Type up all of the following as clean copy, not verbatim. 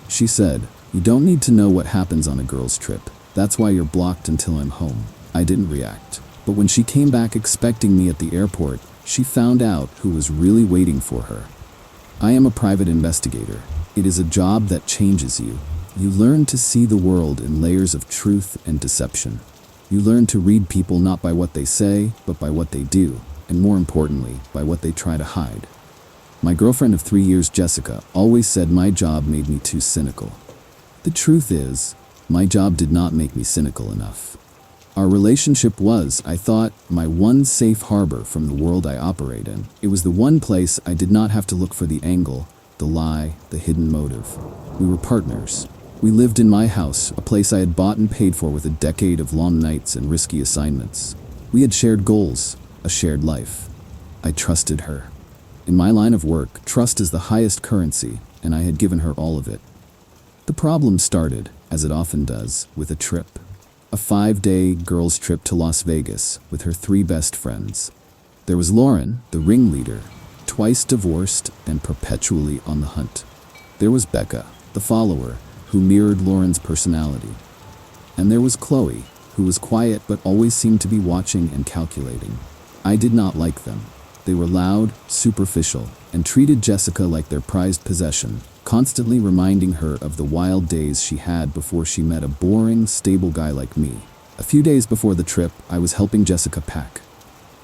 She said, "You don't need to know what happens on a girl's trip. That's why you're blocked until I'm home." I didn't react. But when she came back expecting me at the airport, she found out who was really waiting for her. I am a private investigator. It is a job that changes you. You learn to see the world in layers of truth and deception. You learn to read people not by what they say, but by what they do, and more importantly, by what they try to hide. My girlfriend of 3 years, Jessica, always said my job made me too cynical. The truth is, my job did not make me cynical enough. Our relationship was, I thought, my one safe harbor from the world I operate in. It was the one place I did not have to look for the angle, the lie, the hidden motive. We were partners. We lived in my house, a place I had bought and paid for with a decade of long nights and risky assignments. We had shared goals, a shared life. I trusted her. In my line of work, trust is the highest currency, and I had given her all of it. The problem started, as it often does, with a trip. A 5-day girls' trip to Las Vegas with her 3 best friends. There was Lauren, the ringleader, twice divorced and perpetually on the hunt. There was Becca, the follower, who mirrored Lauren's personality. And there was Chloe, who was quiet but always seemed to be watching and calculating. I did not like them. They were loud, superficial, and treated Jessica like their prized possession, constantly reminding her of the wild days she had before she met a boring, stable guy like me. A few days before the trip, I was helping Jessica pack.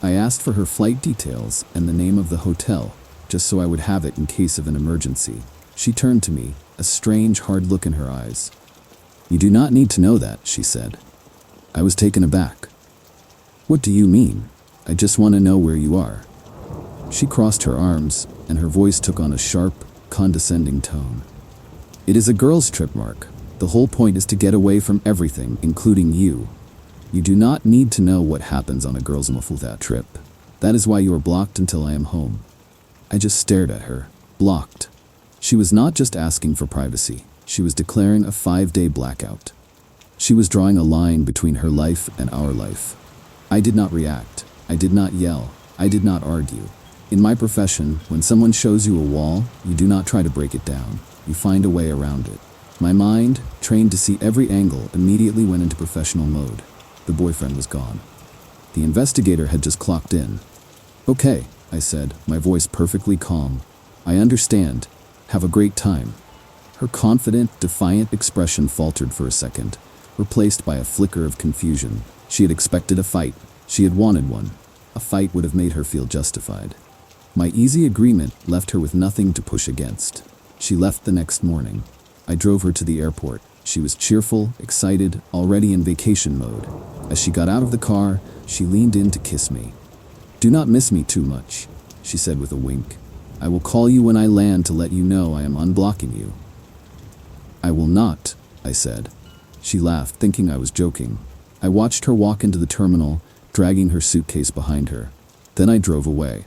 I asked for her flight details and the name of the hotel, just so I would have it in case of an emergency. She turned to me, a strange, hard look in her eyes. "You do not need to know that," she said. I was taken aback. "What do you mean? I just want to know where you are." She crossed her arms, and her voice took on a sharp, condescending tone. "It is a girls' trip, Mark. The whole point is to get away from everything, including you. You do not need to know what happens on a girls' trip. That is why you are blocked until I am home." I just stared at her, blocked. She was not just asking for privacy. She was declaring a 5-day blackout. She was drawing a line between her life and our life. I did not react. I did not yell. I did not argue. In my profession, when someone shows you a wall, you do not try to break it down. You find a way around it. My mind, trained to see every angle, immediately went into professional mode. The boyfriend was gone. The investigator had just clocked in. "Okay," I said, my voice perfectly calm. "I understand. Have a great time." Her confident, defiant expression faltered for a second, replaced by a flicker of confusion. She had expected a fight. She had wanted one. A fight would have made her feel justified. My easy agreement left her with nothing to push against. She left the next morning. I drove her to the airport. She was cheerful, excited, already in vacation mode. As she got out of the car, she leaned in to kiss me. "Do not miss me too much," she said with a wink. "I will call you when I land to let you know I am unblocking you." "I will not," I said. She laughed, thinking I was joking. I watched her walk into the terminal, dragging her suitcase behind her. Then I drove away.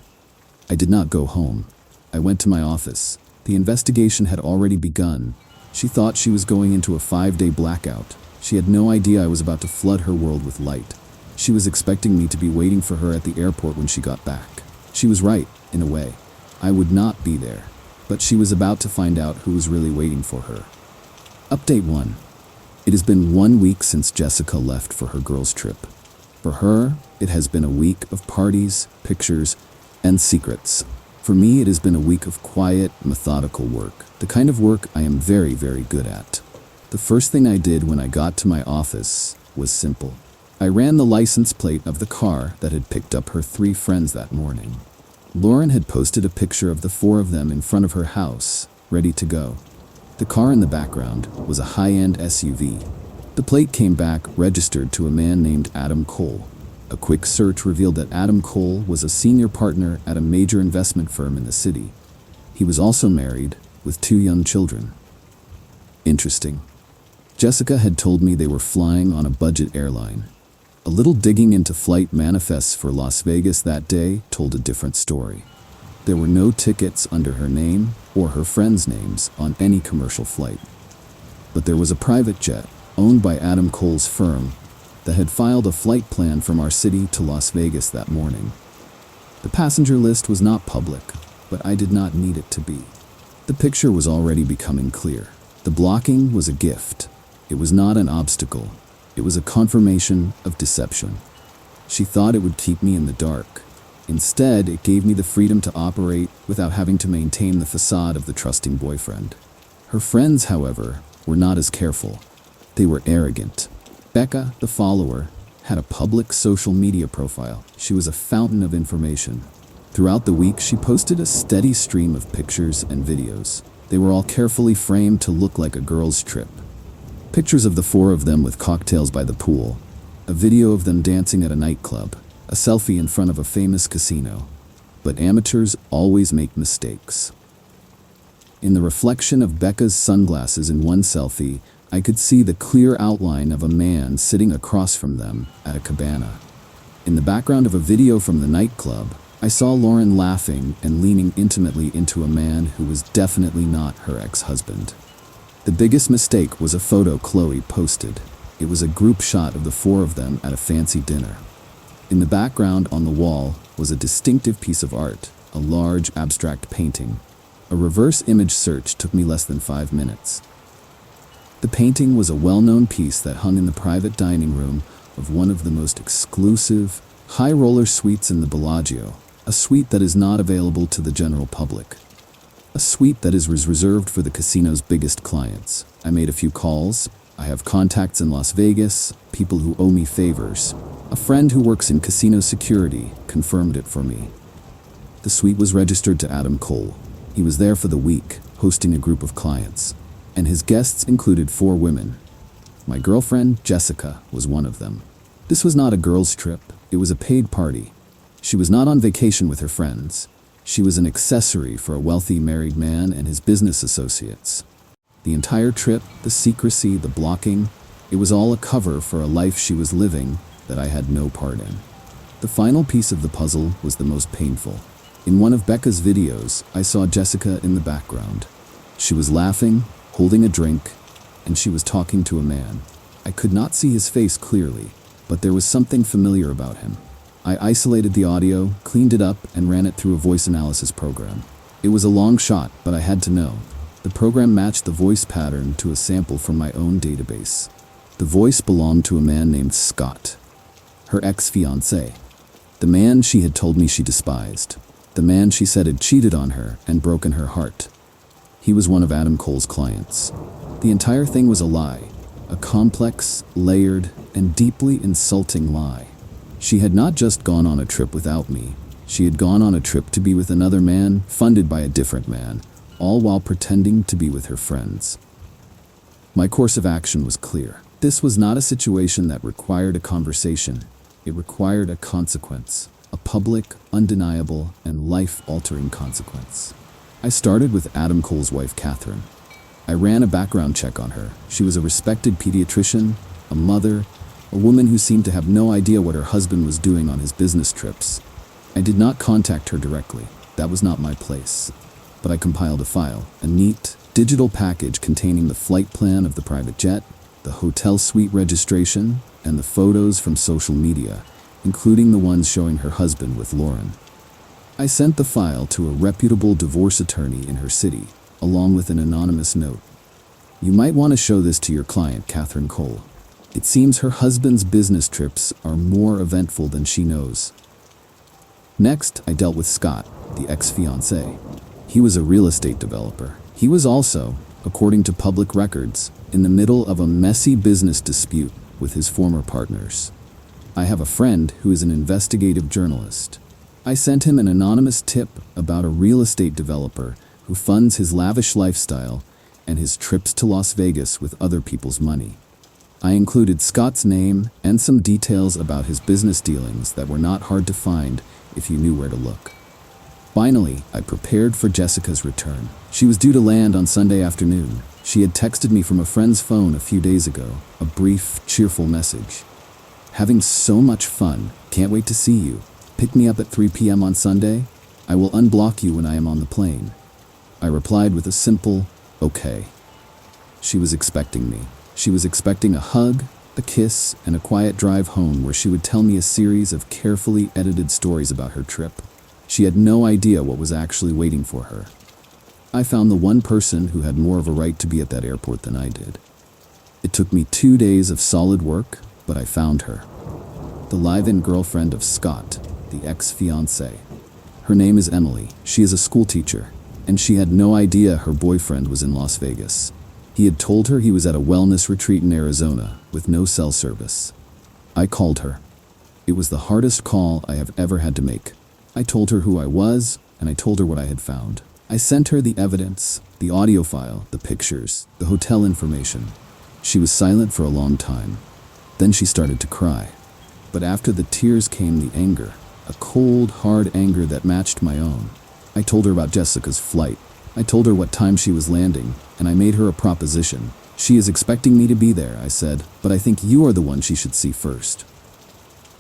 I did not go home. I went to my office. The investigation had already begun. She thought she was going into a 5-day blackout. She had no idea I was about to flood her world with light. She was expecting me to be waiting for her at the airport when she got back. She was right, in a way. I would not be there. But she was about to find out who was really waiting for her. Update 1. It has been 1 week since Jessica left for her girls' trip. For her, it has been a week of parties, pictures, and secrets. For me, it has been a week of quiet, methodical work. The kind of work I am very, very good at. The first thing I did when I got to my office was simple. I ran the license plate of the car that had picked up her 3 friends that morning. Lauren had posted a picture of the 4 of them in front of her house, ready to go. The car in the background was a high-end SUV. The plate came back registered to a man named Adam Cole. A quick search revealed that Adam Cole was a senior partner at a major investment firm in the city. He was also married, with 2 young children. Interesting. Jessica had told me they were flying on a budget airline. A little digging into flight manifests for Las Vegas that day told a different story. There were no tickets under her name or her friends' names on any commercial flight. But there was a private jet, owned by Adam Cole's firm, that had filed a flight plan from our city to Las Vegas that morning. The passenger list was not public, but I did not need it to be. The picture was already becoming clear. The blocking was a gift. It was not an obstacle. It was a confirmation of deception. She thought it would keep me in the dark. Instead, it gave me the freedom to operate without having to maintain the facade of the trusting boyfriend. Her friends, however, were not as careful. They were arrogant. Becca, the follower, had a public social media profile. She was a fountain of information. Throughout the week, she posted a steady stream of pictures and videos. They were all carefully framed to look like a girls' trip. Pictures of the four of them with cocktails by the pool, a video of them dancing at a nightclub, a selfie in front of a famous casino. But amateurs always make mistakes. In the reflection of Becca's sunglasses in one selfie, I could see the clear outline of a man sitting across from them at a cabana. In the background of a video from the nightclub, I saw Lauren laughing and leaning intimately into a man who was definitely not her ex-husband. The biggest mistake was a photo Chloe posted. It was a group shot of the four of them at a fancy dinner. In the background on the wall was a distinctive piece of art, a large abstract painting. A reverse image search took me less than 5 minutes. The painting was a well-known piece that hung in the private dining room of one of the most exclusive, high-roller suites in the Bellagio, a suite that is not available to the general public. A suite that is reserved for the casino's biggest clients. I made a few calls. I have contacts in Las Vegas, people who owe me favors. A friend who works in casino security confirmed it for me. The suite was registered to Adam Cole. He was there for the week, hosting a group of clients, and his guests included 4 women. My girlfriend, Jessica, was one of them. This was not a girls' trip, it was a paid party. She was not on vacation with her friends. She was an accessory for a wealthy married man and his business associates. The entire trip, the secrecy, the blocking, it was all a cover for a life she was living that I had no part in. The final piece of the puzzle was the most painful. In one of Becca's videos, I saw Jessica in the background. She was laughing, holding a drink, and she was talking to a man. I could not see his face clearly, but there was something familiar about him. I isolated the audio, cleaned it up, and ran it through a voice analysis program. It was a long shot, but I had to know. The program matched the voice pattern to a sample from my own database. The voice belonged to a man named Scott, her ex-fiancé. The man she had told me she despised. The man she said had cheated on her and broken her heart. He was one of Adam Cole's clients. The entire thing was a lie, a complex, layered, and deeply insulting lie. She had not just gone on a trip without me. She had gone on a trip to be with another man, funded by a different man, all while pretending to be with her friends. My course of action was clear. This was not a situation that required a conversation. It required a consequence, a public, undeniable, and life-altering consequence. I started with Adam Cole's wife, Catherine. I ran a background check on her. She was a respected pediatrician, a mother, a woman who seemed to have no idea what her husband was doing on his business trips. I did not contact her directly. That was not my place. But I compiled a file, a neat, digital package containing the flight plan of the private jet, the hotel suite registration, and the photos from social media, including the ones showing her husband with Lauren. I sent the file to a reputable divorce attorney in her city, along with an anonymous note. You might want to show this to your client, Catherine Cole. It seems her husband's business trips are more eventful than she knows. Next, I dealt with Scott, the ex-fiancé. He was a real estate developer. He was also, according to public records, in the middle of a messy business dispute with his former partners. I have a friend who is an investigative journalist. I sent him an anonymous tip about a real estate developer who funds his lavish lifestyle and his trips to Las Vegas with other people's money. I included Scott's name and some details about his business dealings that were not hard to find if you knew where to look. Finally, I prepared for Jessica's return. She was due to land on Sunday afternoon. She had texted me from a friend's phone a few days ago, a brief, cheerful message. Having so much fun, can't wait to see you. Pick me up at 3 p.m. on Sunday. I will unblock you when I am on the plane. I replied with a simple, okay. She was expecting me. She was expecting a hug, a kiss, and a quiet drive home where she would tell me a series of carefully edited stories about her trip. She had no idea what was actually waiting for her. I found the one person who had more of a right to be at that airport than I did. It took me 2 days of solid work, but I found her. The live-in girlfriend of Scott, the ex-fiancé. Her name is Emily. She is a school teacher, and she had no idea her boyfriend was in Las Vegas. He had told her he was at a wellness retreat in Arizona with no cell service. I called her. It was the hardest call I have ever had to make. I told her who I was, and I told her what I had found. I sent her the evidence, the audio file, the pictures, the hotel information. She was silent for a long time. Then she started to cry. But after the tears came the anger, a cold, hard anger that matched my own. I told her about Jessica's flight. I told her what time she was landing, and I made her a proposition. She is expecting me to be there, I said, but I think you are the one she should see first.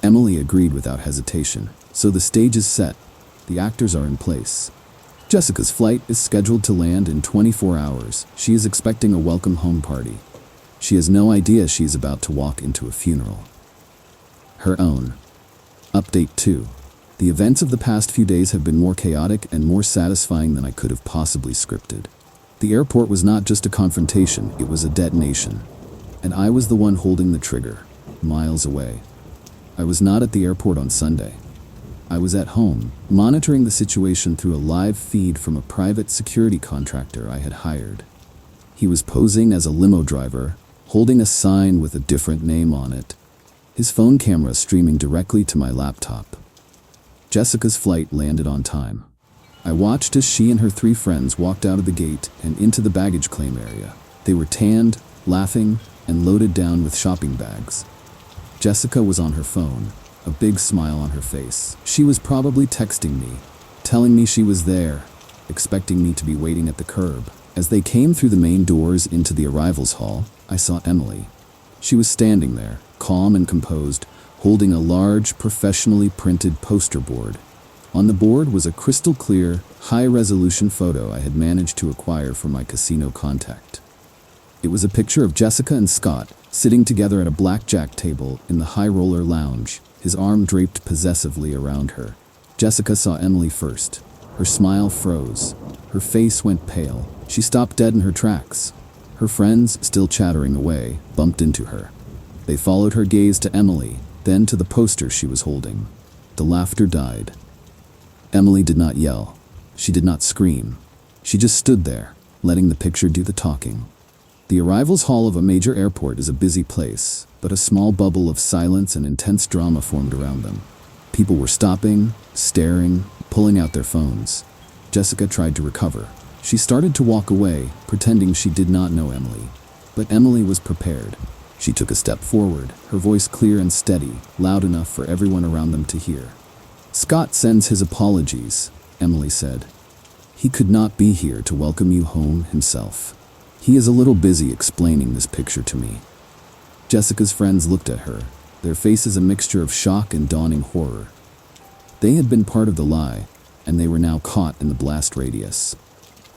Emily agreed without hesitation. So the stage is set. The actors are in place. Jessica's flight is scheduled to land in 24 hours. She is expecting a welcome home party. She has no idea she is about to walk into a funeral. Her own. Update 2. The events of the past few days have been more chaotic and more satisfying than I could have possibly scripted. The airport was not just a confrontation, it was a detonation. And I was the one holding the trigger, miles away. I was not at the airport on Sunday. I was at home, monitoring the situation through a live feed from a private security contractor I had hired. He was posing as a limo driver, holding a sign with a different name on it, his phone camera streaming directly to my laptop. Jessica's flight landed on time. I watched as she and her 3 friends walked out of the gate and into the baggage claim area. They were tanned, laughing, and loaded down with shopping bags. Jessica was on her phone, a big smile on her face. She was probably texting me, telling me she was there, expecting me to be waiting at the curb. As they came through the main doors into the arrivals hall, I saw Emily. She was standing there, calm and composed, holding a large, professionally printed poster board. On the board was a crystal-clear, high-resolution photo I had managed to acquire from my casino contact. It was a picture of Jessica and Scott sitting together at a blackjack table in the High Roller Lounge, his arm draped possessively around her. Jessica saw Emily first. Her smile froze. Her face went pale. She stopped dead in her tracks. Her friends, still chattering away, bumped into her. They followed her gaze to Emily, then to the poster she was holding. The laughter died. Emily did not yell. She did not scream. She just stood there, letting the picture do the talking. The arrivals hall of a major airport is a busy place, but a small bubble of silence and intense drama formed around them. People were stopping, staring, pulling out their phones. Jessica tried to recover. She started to walk away, pretending she did not know Emily. But Emily was prepared. She took a step forward, her voice clear and steady, loud enough for everyone around them to hear. "Scott sends his apologies," Emily said. "He could not be here to welcome you home himself. He is a little busy explaining this picture to me." Jessica's friends looked at her, their faces a mixture of shock and dawning horror. They had been part of the lie, and they were now caught in the blast radius.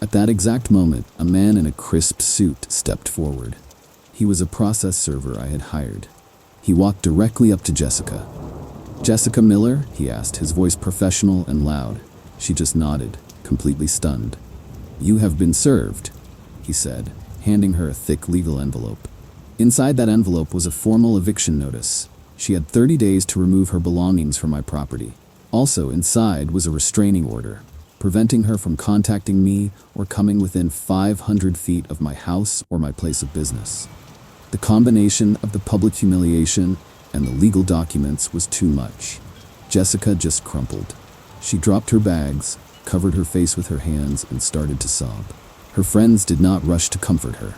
At that exact moment, a man in a crisp suit stepped forward. He was a process server I had hired. He walked directly up to Jessica. "Jessica Miller?" he asked, his voice professional and loud. She just nodded, completely stunned. "You have been served," he said, handing her a thick legal envelope. Inside that envelope was a formal eviction notice. She had 30 days to remove her belongings from my property. Also inside was a restraining order, preventing her from contacting me or coming within 500 feet of my house or my place of business. The combination of the public humiliation and the legal documents was too much. Jessica just crumpled. She dropped her bags, covered her face with her hands, and started to sob. Her friends did not rush to comfort her.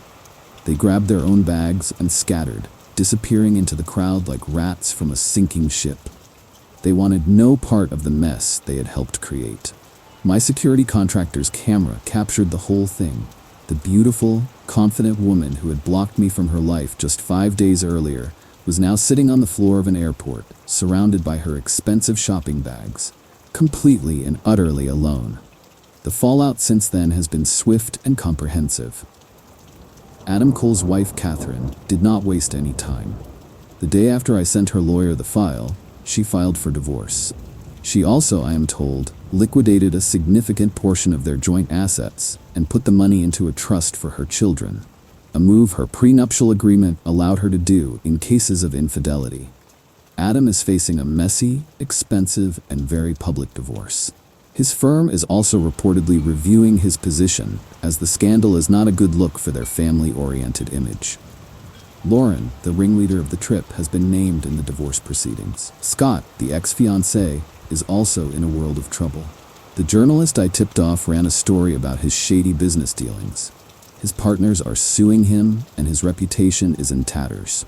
They grabbed their own bags and scattered, disappearing into the crowd like rats from a sinking ship. They wanted no part of the mess they had helped create. My security contractor's camera captured the whole thing. The beautiful, confident woman who had blocked me from her life just 5 days earlier was now sitting on the floor of an airport, surrounded by her expensive shopping bags, completely and utterly alone. The fallout since then has been swift and comprehensive. Adam Cole's wife, Catherine, did not waste any time. The day after I sent her lawyer the file, she filed for divorce. She also, I am told, liquidated a significant portion of their joint assets and put the money into a trust for her children, a move her prenuptial agreement allowed her to do in cases of infidelity. Adam is facing a messy, expensive, and very public divorce. His firm is also reportedly reviewing his position, as the scandal is not a good look for their family-oriented image. Lauren, the ringleader of the trip, has been named in the divorce proceedings. Scott, the ex-fiancé, is also in a world of trouble. The journalist I tipped off ran a story about his shady business dealings. His partners are suing him, and his reputation is in tatters.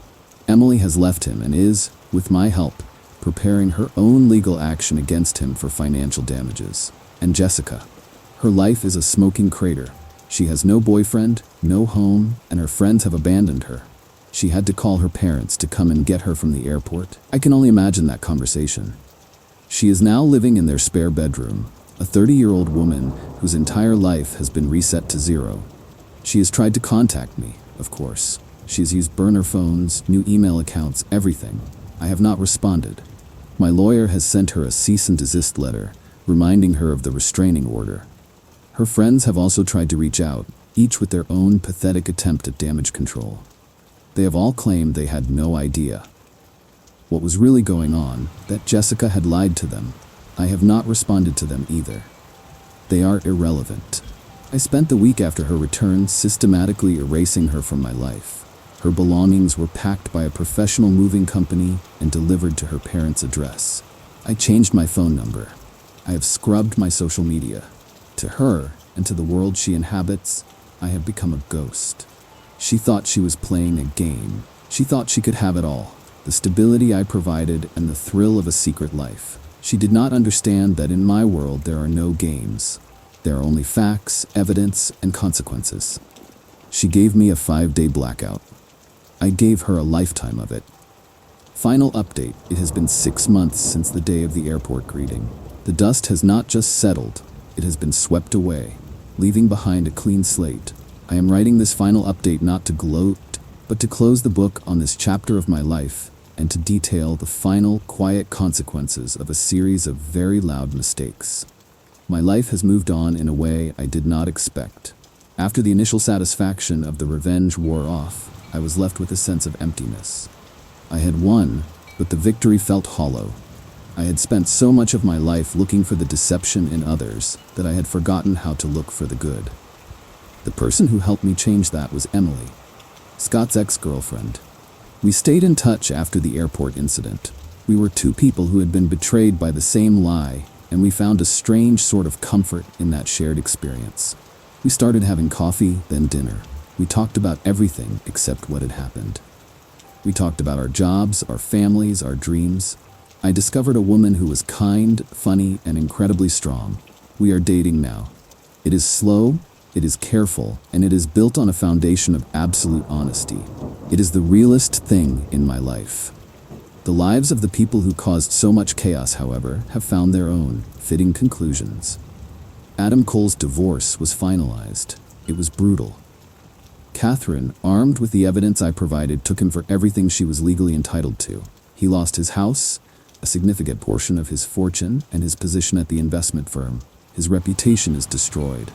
Emily has left him and is, with my help, preparing her own legal action against him for financial damages. And Jessica. Her life is a smoking crater. She has no boyfriend, no home, and her friends have abandoned her. She had to call her parents to come and get her from the airport. I can only imagine that conversation. She is now living in their spare bedroom, a 30-year-old woman whose entire life has been reset to zero. She has tried to contact me, of course. She has used burner phones, new email accounts, everything. I have not responded. My lawyer has sent her a cease and desist letter, reminding her of the restraining order. Her friends have also tried to reach out, each with their own pathetic attempt at damage control. They have all claimed they had no idea what was really going on, that Jessica had lied to them. I have not responded to them either. They are irrelevant. I spent the week after her return systematically erasing her from my life. Her belongings were packed by a professional moving company and delivered to her parents' address. I changed my phone number. I have scrubbed my social media. To her, and to the world she inhabits, I have become a ghost. She thought she was playing a game. She thought she could have it all. The stability I provided and the thrill of a secret life. She did not understand that in my world there are no games. There are only facts, evidence, and consequences. She gave me a 5-day blackout. I gave her a lifetime of it. Final update: it has been 6 months since the day of the airport greeting. The dust has not just settled, it has been swept away, leaving behind a clean slate. I am writing this final update not to gloat, but to close the book on this chapter of my life and to detail the final, quiet consequences of a series of very loud mistakes. My life has moved on in a way I did not expect. After the initial satisfaction of the revenge wore off, I was left with a sense of emptiness. I had won, but the victory felt hollow. I had spent so much of my life looking for the deception in others that I had forgotten how to look for the good. The person who helped me change that was Emily, Scott's ex-girlfriend. We stayed in touch after the airport incident. We were two people who had been betrayed by the same lie, and we found a strange sort of comfort in that shared experience. We started having coffee, then dinner. We talked about everything except what had happened. We talked about our jobs, our families, our dreams. I discovered a woman who was kind, funny, and incredibly strong. We are dating now. It is slow, it is careful, and it is built on a foundation of absolute honesty. It is the realest thing in my life. The lives of the people who caused so much chaos, however, have found their own fitting conclusions. Adam Cole's divorce was finalized. It was brutal. Catherine, armed with the evidence I provided, took him for everything she was legally entitled to. He lost his house, a significant portion of his fortune, and his position at the investment firm. His reputation is destroyed.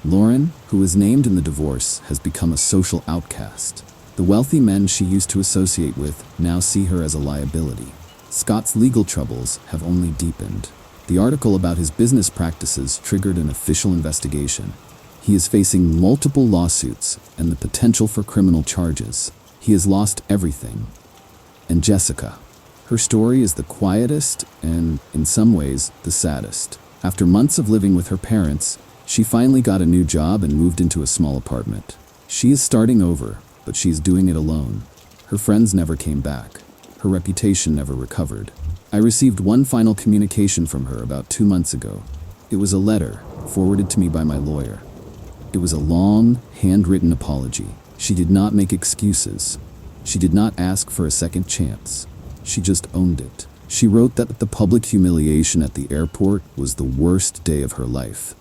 Lauren, who was named in the divorce, has become a social outcast. The wealthy men she used to associate with now see her as a liability. Scott's legal troubles have only deepened. The article about his business practices triggered an official investigation. He is facing multiple lawsuits and the potential for criminal charges. He has lost everything. And Jessica. Her story is the quietest and, in some ways, the saddest. After months of living with her parents, she finally got a new job and moved into a small apartment. She is starting over, but she is doing it alone. Her friends never came back. Her reputation never recovered. I received one final communication from her about 2 months ago. It was a letter, forwarded to me by my lawyer. It was a long, handwritten apology. She did not make excuses. She did not ask for a second chance. She just owned it. She wrote that the public humiliation at the airport was the worst day of her life.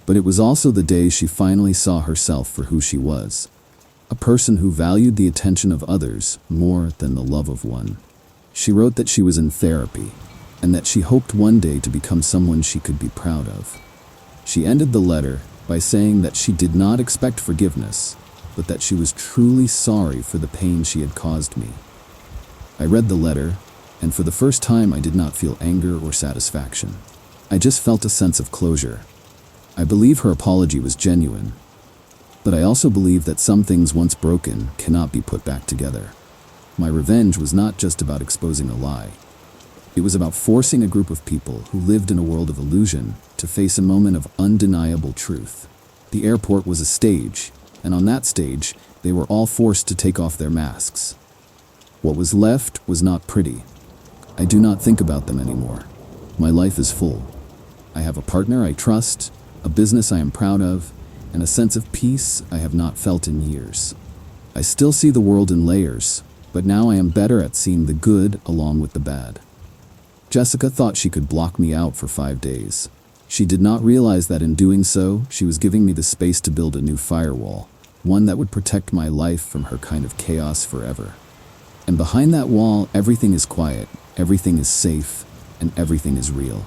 But it was also the day she finally saw herself for who she was. A person who valued the attention of others more than the love of one. She wrote that she was in therapy. and that she hoped one day to become someone she could be proud of. She ended the letter by saying that she did not expect forgiveness, but that she was truly sorry for the pain she had caused me. I read the letter, and for the first time I did not feel anger or satisfaction. I just felt a sense of closure. I believe her apology was genuine, but I also believe that some things once broken cannot be put back together. My revenge was not just about exposing a lie. It was about forcing a group of people who lived in a world of illusion to face a moment of undeniable truth. The airport was a stage, and on that stage, they were all forced to take off their masks. What was left was not pretty. I do not think about them anymore. My life is full. I have a partner I trust, a business I am proud of, and a sense of peace I have not felt in years. I still see the world in layers, but now I am better at seeing the good along with the bad. Jessica thought she could block me out for 5 days. She did not realize that in doing so, she was giving me the space to build a new firewall, one that would protect my life from her kind of chaos forever. And behind that wall, everything is quiet, everything is safe, and everything is real.